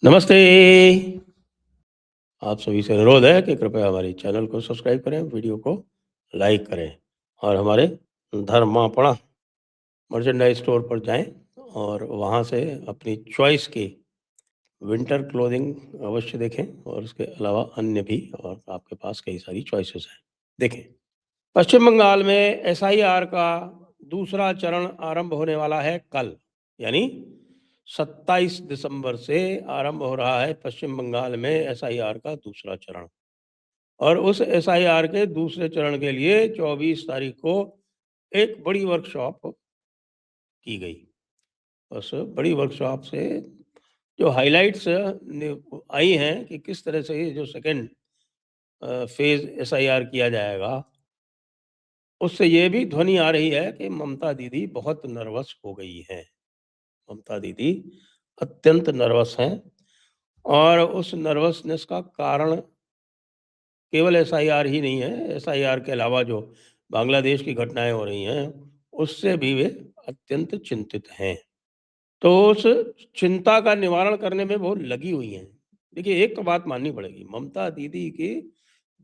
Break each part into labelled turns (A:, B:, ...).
A: नमस्ते। आप सभी से अनुरोध है कि कृपया हमारे चैनल को सब्सक्राइब करें, वीडियो को लाइक करें और हमारे धर्मापणा मर्चेंडाइज स्टोर पर जाएं और वहां से अपनी चॉइस की विंटर क्लोथिंग अवश्य देखें और उसके अलावा अन्य भी, और आपके पास कई सारी चॉइसेस हैं, देखें। पश्चिम बंगाल में एसआईआर का दूसरा चरण आरंभ होने वाला है कल, यानी 27 दिसंबर से आरंभ हो रहा है पश्चिम बंगाल में एसआईआर का दूसरा चरण। और उस एसआईआर के दूसरे चरण के लिए 24 तारीख को एक बड़ी वर्कशॉप की गई। उस बड़ी वर्कशॉप से जो हाइलाइट्स आई हैं कि किस तरह से ये जो सेकेंड फेज एसआईआर किया जाएगा, उससे ये भी ध्वनि आ रही है कि ममता दीदी बहुत नर्वस हो गई हैं। ममता दीदी अत्यंत नर्वस हैं और उस नर्वसनेस का कारण केवल एसआईआर ही नहीं है, एसआईआर के अलावा जो बांग्लादेश की घटनाएं हो रही हैं, उससे भी वे अत्यंत चिंतित हैं। तो उस चिंता का निवारण करने में वो लगी हुई हैं। देखिए, एक तो बात माननी पड़ेगी, ममता दीदी के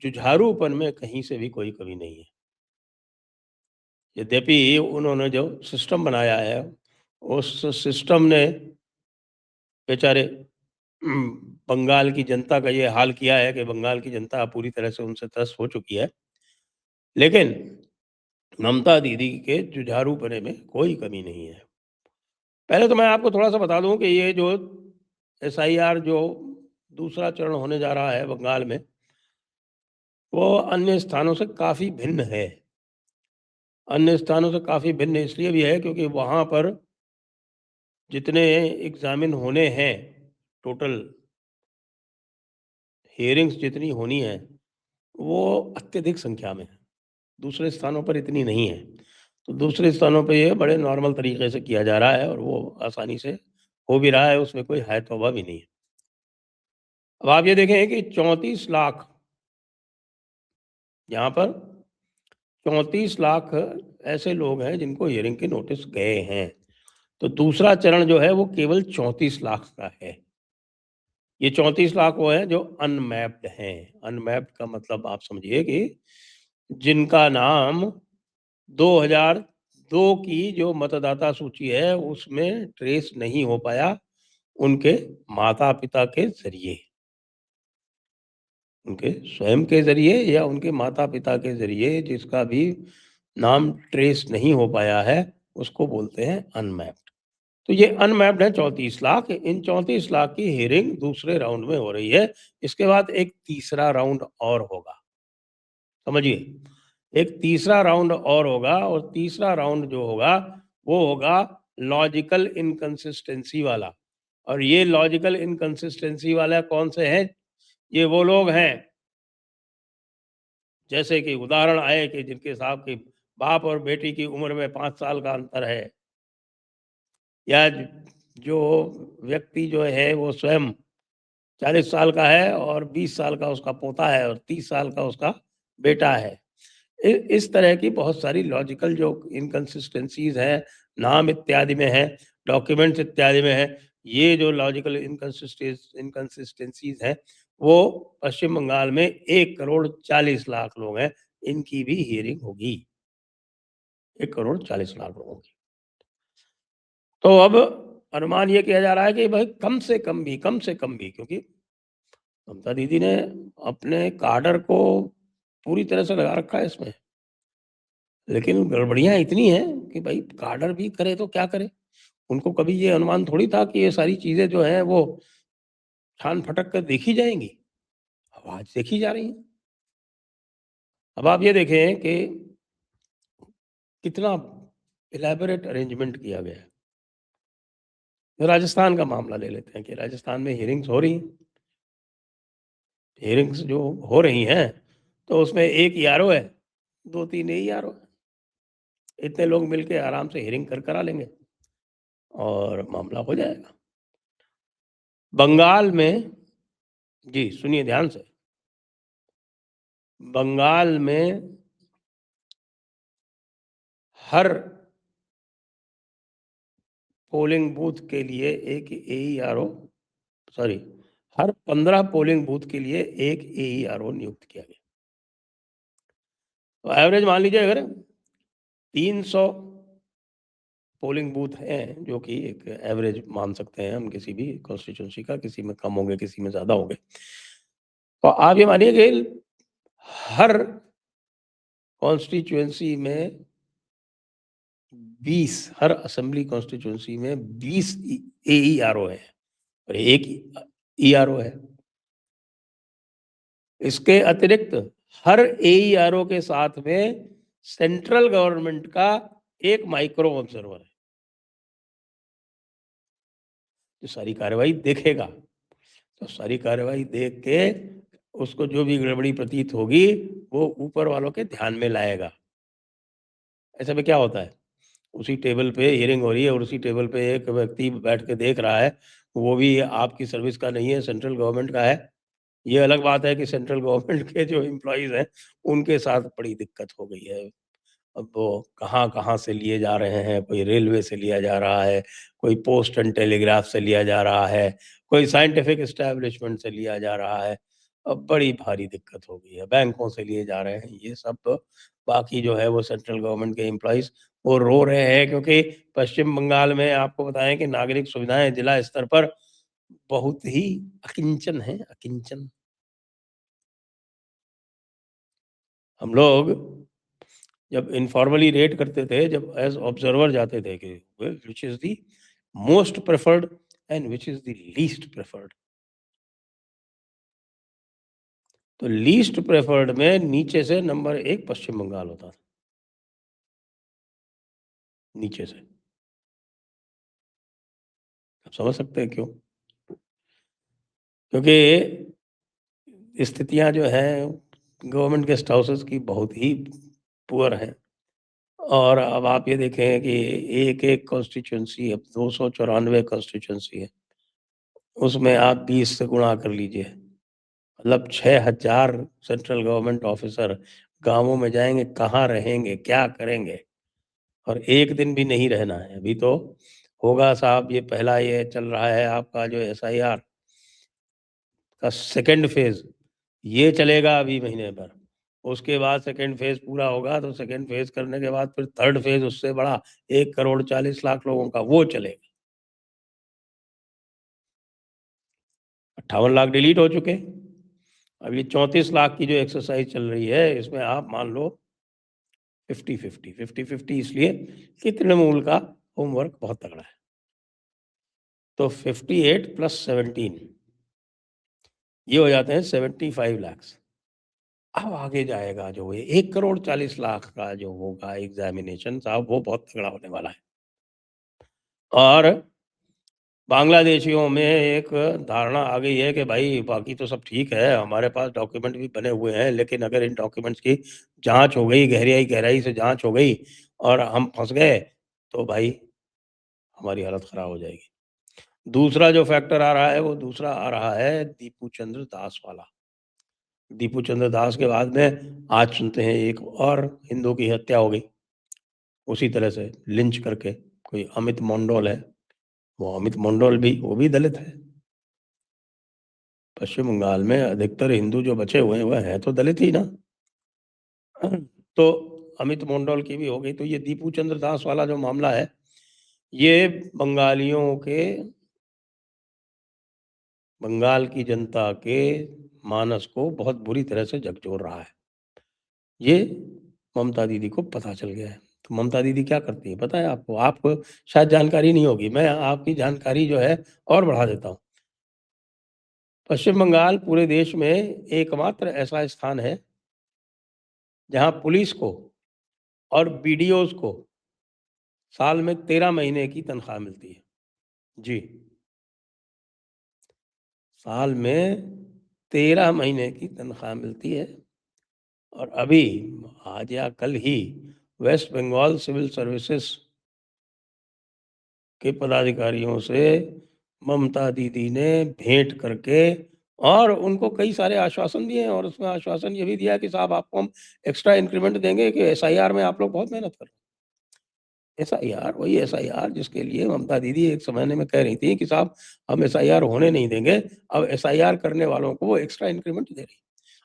A: जुझारूपन में कहीं से भी कोई कमी नहीं है। यद्यपि उन्होंने जो सिस्टम बनाया है, उस सिस्टम ने बेचारे बंगाल की जनता का ये हाल किया है कि बंगाल की जनता पूरी तरह से उनसे त्रस्त हो चुकी है। लेकिन ममता दीदी के जुझारूपने में कोई कमी नहीं है। पहले तो मैं आपको थोड़ा-सा बता दूँ कि ये जो एसआईआर जो दूसरा चरण होने जा रहा है बंगाल में, वो अन्य स्थानों से काफ़ी भिन्न है। अन्य स्थानों से काफ़ी भिन्न इसलिए भी है क्योंकि वहाँ पर जितने एग्ज़ामिन होने हैं, टोटल हियरिंग्स जितनी होनी है, वो अत्यधिक संख्या में है। दूसरे स्थानों पर इतनी नहीं है। तो दूसरे स्थानों पे ये बड़े नॉर्मल तरीके से किया जा रहा है और वो आसानी से हो भी रहा है, उसमें कोई है-तौबा भी नहीं है। अब आप ये देखें कि 34 लाख, यहाँ पर 34 लाख ऐसे लोग हैं जिनको हियरिंग के नोटिस गए हैं। तो दूसरा चरण जो है वो केवल 34 लाख का है। ये 34 लाख वो हैं जो अनमैप्ड हैं। अनमैप्ड का मतलब आप समझिए कि जिनका नाम 2002 की जो मतदाता सूची है उसमें ट्रेस नहीं हो पाया उनके माता-पिता के ज़रिए। उनके स्वयं के ज़रिए या उनके माता-पिता के ज़रिए जिसका भी नाम ट्रेस नहीं हो पाया है, उसको बोलते हैं अनमैप्ड। तो ये अनमैप्ड है 34 लाख। इन 34 लाख की हियरिंग दूसरे राउंड में हो रही है। इसके बाद एक तीसरा राउंड और होगा। समझिए, एक तीसरा राउंड और होगा और तीसरा राउंड जो होगा, वो होगा लॉजिकल इनकंसिस्टेंसी वाला। और ये लॉजिकल इनकंसिस्टेंसी वाला कौन से हैं? ये वो लोग हैं, जैसे कि उदाहरण आए कि जिनके साहब की बाप और बेटी की उम्र में 5 साल का अंतर है, या जो व्यक्ति जो है वो स्वयं 40 साल का है और 20 साल का उसका पोता है और 30 साल का उसका बेटा है। इस तरह की बहुत सारी लॉजिकल जो इनकंसिस्टेंसीज हैं, नाम इत्यादि में है, डॉक्यूमेंट्स इत्यादि में है, ये जो लॉजिकल इनकंसिस्टेंसीज हैं, वो पश्चिम बंगाल में 1 करोड़ 40 लाख लोग हैं, इनकी भी हियरिंग होगी। 1 करोड़ 40 लाख लोगों की। तो अब अनुमान ये किया जा रहा है कि भाई कम से कम भी, क्योंकि ममता दीदी ने अपने काडर को पूरी तरह से लगा रखा है इसमें। लेकिन गड़बड़ियाँ इतनी हैं कि भाई काडर भी करे तो क्या करे? उनको कभी ये अनुमान थोड़ी था कि ये सारी चीज़ें जो हैं वो छान-फटक कर देखी जाएँगी। अब आज देखी जा रही हैं। अब आप ये देखें कि कितना इलैबोरेट अरेंजमेंट किया गया है। राजस्थान का मामला ले लेते हैं कि राजस्थान में हियरिंग्स हो रही हैं। हियरिंग्स जो हो रही हैं, तो उसमें 1 ईआरओ है, 2-3 एईआरओ है। इतने लोग मिलके आराम से हियरिंग करा लेंगे और मामला हो जाएगा। बंगाल में, जी सुनिए ध्यान से, बंगाल में हर पोलिंग बूथ के लिए एक एईआरओ सॉरी, हर 15 पोलिंग बूथ के लिए 1 एईआरओ नियुक्त किया गया। तो एवरेज मान लीजिए अगर 300 पोलिंग बूथ हैं, जो कि एक एवरेज मान सकते हैं हम किसी भी कॉन्स्टिट्यूएंसी का, किसी में कम होंगे, किसी में ज़्यादा होंगे। तो आप ये मानिए कि हर कॉन्स्टिट्यूएंसी में 20, हर असेंबली कॉन्स्टिट्यूएंसी में 20 एईआरओ है और 1 ईआरओ है। इसके अतिरिक्त हर एईआरओ के साथ में सेंट्रल गवर्नमेंट का एक माइक्रो ऑब्जर्वर है, जो सारी कार्रवाई देखेगा। तो सारी कार्रवाई देख के उसको जो भी गड़बड़ी प्रतीत होगी वो ऊपर वालों के ध्यान में लाएगा। ऐसे में क्या होता है, उसी टेबल पे हियरिंग हो रही है और उसी टेबल पे एक व्यक्ति बैठ के देख रहा है, वो भी आपकी सर्विस का नहीं है, सेंट्रल गवर्नमेंट का है। ये अलग बात है कि सेंट्रल गवर्नमेंट के जो एम्प्लॉइज़ हैं, उनके साथ बड़ी दिक्कत हो गई है। अब वो कहाँ-कहाँ से लिए जा रहे हैं, कोई रेलवे से लिया जा रहा है, कोई पोस्ट एंड टेलीग्राफ से लिया जा रहा है, कोई साइंटिफिक एस्टेब्लिशमेंट से लिया जा रहा है। अब बड़ी भारी दिक्कत हो गई है, बैंकों से लिए जा रहे हैं, ये सब तो बाकी जो है वो सेंट्रल गवर्नमेंट के एम्प्लॉइज़ वो रो रहे हैं, क्योंकि पश्चिम बंगाल में आपको बताएँ कि नागरिक सुविधाएँ जिला स्तर पर बहुत ही अकिंचन हैं, अकिंचन। हम लोग जब इन्फॉर्मली रेट करते थे, जब एज़ ऑब्जर्वर जाते थे कि well which is the most preferred and which is the least preferred. तो लीस्ट प्रेफर्ड में नीचे से नंबर 1 पश्चिम बंगाल होता था, नीचे से। आप समझ सकते हैं क्यों? क्योंकि स्थितियाँ जो हैं गवर्नमेंट गेस्ट हाउसेस की बहुत ही पुअर हैं। और अब आप ये देखें कि एक-एक कॉन्स्टिट्यूएंसी, अब 294 कॉन्स्टिट्यूएंसी है, उसमें आप 20 से गुणा कर लीजिए। मतलब 6000 सेंट्रल गवर्नमेंट ऑफिसर गाँवों में जाएँगे, कहाँ रहेंगे, क्या करेंगे? और एक दिन भी नहीं रहना है। अभी तो होगा साहब, ये पहला ये चल रहा है आपका जो एसआईआर का सेकंड फ़ेज़, ये चलेगा अभी महीने भर। उसके बाद सेकंड फ़ेज़ पूरा होगा तो सेकंड फ़ेज़ करने के बाद फिर थर्ड फ़ेज़ उससे बड़ा 1 करोड़ 40 लाख लोगों का वो चलेगा। 58 लाख डिलीट हो चुके। अब ये 34 लाख की जो एक्सरसाइज़ चल रही है, इसमें आप मान लो 50-50, 50-50 इसलिए कि तृणमूल का होमवर्क बहुत तगड़ा है। तो 58 प्लस 17 ये हो जाते हैं 75 लैक्स। अब आगे जाएगा जो ये 1 करोड़ 40 लाख का जो होगा एग्ज़ामिनेशन साहब, वो बहुत तगड़ा होने वाला है। और बांग्लादेशियों में एक धारणा आ गई है कि भाई बाकी तो सब ठीक है, हमारे पास डॉक्यूमेंट भी बने हुए हैं, लेकिन अगर इन डॉक्यूमेंट्स की जाँच हो गई, गहराई से जाँच हो गई और हम फँस गए, तो भाई हमारी हालत ख़राब हो जाएगी। दूसरा जो फैक्टर आ रहा है, वो दूसरा आ रहा है दीपू चंद्र दास वाला। दीपू चंद्र दास के बाद में आज सुनते हैं एक और हिंदू की हत्या हो गई, उसी तरह से लिंच करके। कोई अमित मोंडोल है, वो अमित मोंडोल भी वो भी दलित है। पश्चिम बंगाल में अधिकतर हिंदू जो बचे हुए हैं, वह हैं तो दलित ही ना। तो अमित मोंडोल की भी हो गई। तो ये दीपू चंद्र दास वाला जो मामला है, ये बंगालियों के, बंगाल की जनता के मानस को बहुत बुरी तरह से झकझोर रहा है। ये ममता दीदी को पता चल गया है। तो ममता दीदी क्या करती हैं पता है आपको? आपको शायद जानकारी नहीं होगी, मैं आपकी जानकारी जो है और बढ़ा देता हूँ। पश्चिम बंगाल पूरे देश में एकमात्र ऐसा स्थान है, जहाँ पुलिस को और बीडीओज़ को साल में 13 महीने की तनख्वाह मिलती है। जी, साल में 13 महीने की तनख्वाह मिलती है। और अभी आज या कल ही वेस्ट बंगाल सिविल सर्विसेज के पदाधिकारियों से ममता दीदी ने भेंट करके और उनको कई सारे आश्वासन दिए हैं, और उसमें आश्वासन ये भी दिया कि साहब आपको हम एक्स्ट्रा इंक्रीमेंट देंगे कि एसआईआर में आप लोग बहुत मेहनत कर रहे हैं। एसआईआर, वही एसआईआर जिसके लिए ममता दीदी एक ज़माने में कह रही थी कि साहब हम एसआईआर होने नहीं देंगे। अब एसआईआर करने वालों को वो एक्स्ट्रा इंक्रीमेंट दे रही है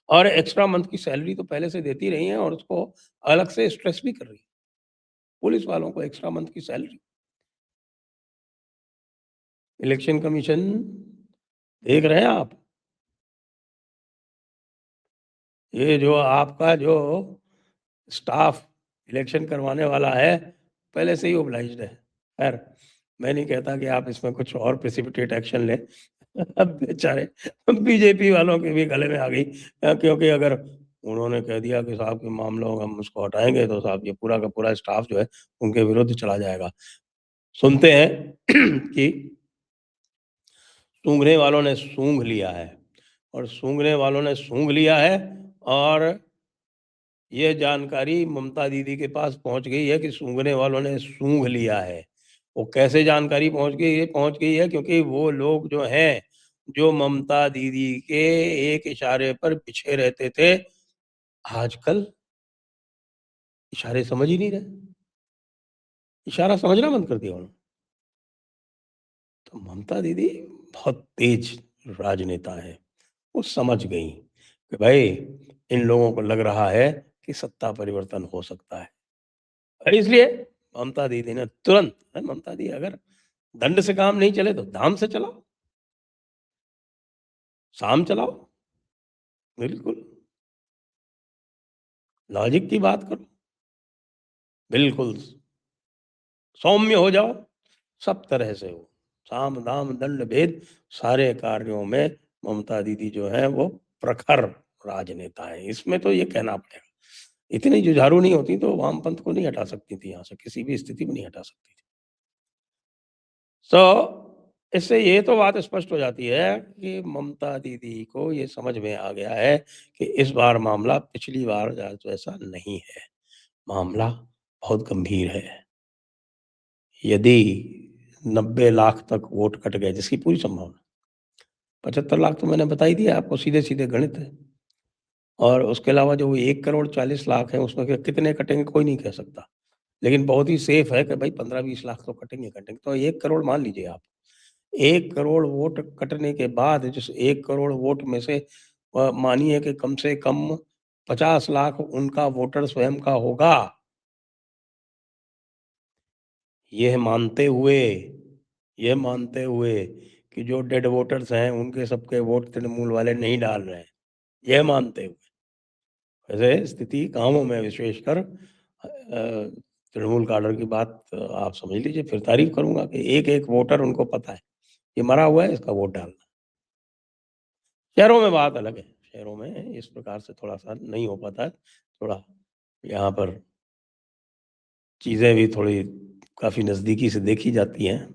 A: और एक्स्ट्रा मंथ की सैलरी तो पहले से देती रही हैं और उसको अलग से स्ट्रेस भी कर रही है। पुलिस वालों को एक्स्ट्रा मंथ की सैलरी। इलेक्शन कमीशन देख रहे हैं आप? ये जो आपका जो स्टाफ इलेक्शन करवाने वाला है, पहले से ही ओबलाइज्ड है। खैर, मैं नहीं कहता कि आप इसमें कुछ और प्रेसिपिटेट एक्शन लें। अब बेचारे बीजेपी वालों के भी गले में आ गई क्योंकि अगर उन्होंने कह दिया कि साहब के मामलों हम उसको हटाएँगे तो साहब ये पूरा का पूरा स्टाफ जो है उनके विरुद्ध चला जाएगा। सुनते हैं कि सूंघने वालों ने सूंघ लिया है और सूंघने वालों ने सूंघ लिया है और ये जानकारी ममता दीदी के पास पहुंच गई है कि सूंघने वालों ने सूंघ लिया है। वो कैसे जानकारी पहुंच गई है? पहुंच गई है क्योंकि वो लोग जो हैं, जो ममता दीदी के एक इशारे पर पीछे रहते थे, आजकल इशारे समझ ही नहीं रहे। इशारा समझना बंद कर दिया उन्होंने। तो ममता दीदी बहुत तेज राजनेता है। वो समझ गई कि भाई इन लोगों को लग रहा है कि सत्ता परिवर्तन हो सकता है। इसलिए ममता दीदी ने तुरंत ममता दी अगर दंड से काम नहीं चले तो दाम से चलाओ, साम चलाओ, बिल्कुल, लॉजिक की बात करो, बिल्कुल सौम्य हो जाओ, सब तरह से हो। साम, दाम, दंड, भेद सारे कार्यों में ममता दीदी जो है वो प्रखर राजनेता है। इसमें तो ये कहना पड़ेगा। इतनी जुझारू नहीं होती तो वामपंथ को नहीं हटा सकती थी यहाँ से, किसी भी स्थिति में नहीं हटा सकती थी। सो इससे ये तो बात स्पष्ट हो जाती है कि ममता दीदी को ये समझ में आ गया है कि इस बार मामला पिछली बार जैसा नहीं है। मामला बहुत गंभीर है। यदि 90 लाख तक वोट कट गए, जिसकी पूरी संभावना, 75 लाख तो मैंने बता ही दिया आपको, सीधे-सीधे गणित है। और उसके अलावा जो 1 करोड़ 40 लाख हैं, उसमें के कितने कटेंगे कोई नहीं कह सकता। लेकिन बहुत ही सेफ है कि भाई 15-20 लाख तो कटेंगे। तो 1 करोड़ मान लीजिए आप। 1 करोड़ वोट कटने के बाद जिस 1 करोड़ वोट में से मानिए कि कम से कम 50 लाख उनका वोटर स्वयं का होगा। यह मानते हुए यह मानते हुए कि जो डेड वोटर्स हैं, उनके सबके वोट तृणमूल वाले नहीं डाल रहे हैं। यह मानते हुए वैसे स्थिति गाँवों में विशेषकर तृणमूल काडर की बात आप समझ लीजिए, फिर तारीफ़ करूँगा कि एक-एक वोटर उनको पता है, ये मरा हुआ है, इसका वोट डालना। शहरों में बात अलग है, शहरों में इस प्रकार से थोड़ा-सा नहीं हो पाता है, थोड़ा यहाँ पर चीज़ें भी थोड़ी काफ़ी नज़दीकी से देखी जाती हैं,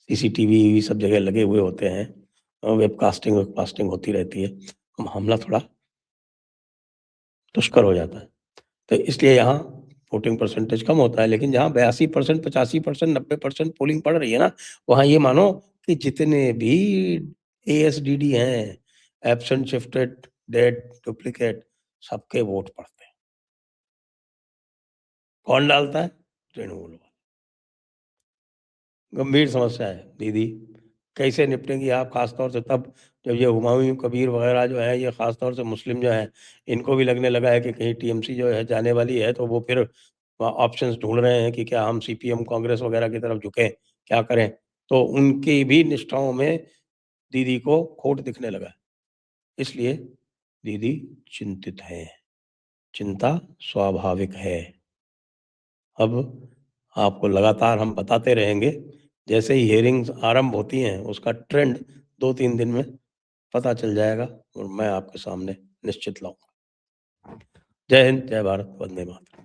A: सीसीटीवी सब जगह लगे हुए होते हैं वेबकास्टिंग होती रहती है, मामला थोड़ा दुष्कर हो जाता है। तो इसलिए यहाँ वोटिंग परसेंटेज कम होता है, लेकिन जहाँ 82%, 85%, 90% पोलिंग पड़ रही है ना, वहाँ ये मानो कि जितने भी एएसडीडी हैं, एब्सेंट, शिफ्टेड, डेड, डुप्लीकेट, सबके वोट पड़ते हैं। कौन डालता है? तृणमूल वाले। गंभीर समस्या है दीदी। कैसे निपटेंगी आप? ख़ास तौर से तब जब ये हुमायूं कबीर वग़ैरह जो है, ये ख़ास तौर से मुस्लिम जो हैं, इनको भी लगने लगा है कि कहीं टीएमसी जो है जाने वाली है, तो वो फिर ऑप्शंस ढूँढ रहे हैं कि क्या हम सीपीएम, कांग्रेस वग़ैरह की तरफ झुकें, क्या करें? तो उनकी भी निष्ठाओं में दीदी को खोट दिखने लगा है। इसलिए दीदी चिंतित हैं। चिंता स्वाभाविक है। अब आपको लगातार हम बताते रहेंगे, जैसे ही हियरिंग्स आरंभ होती हैं, उसका ट्रेंड 2-3 दिन में पता चल जाएगा और मैं आपके सामने निश्चित लाऊँगा। जय हिंद, जय भारत, वंदे मातरम।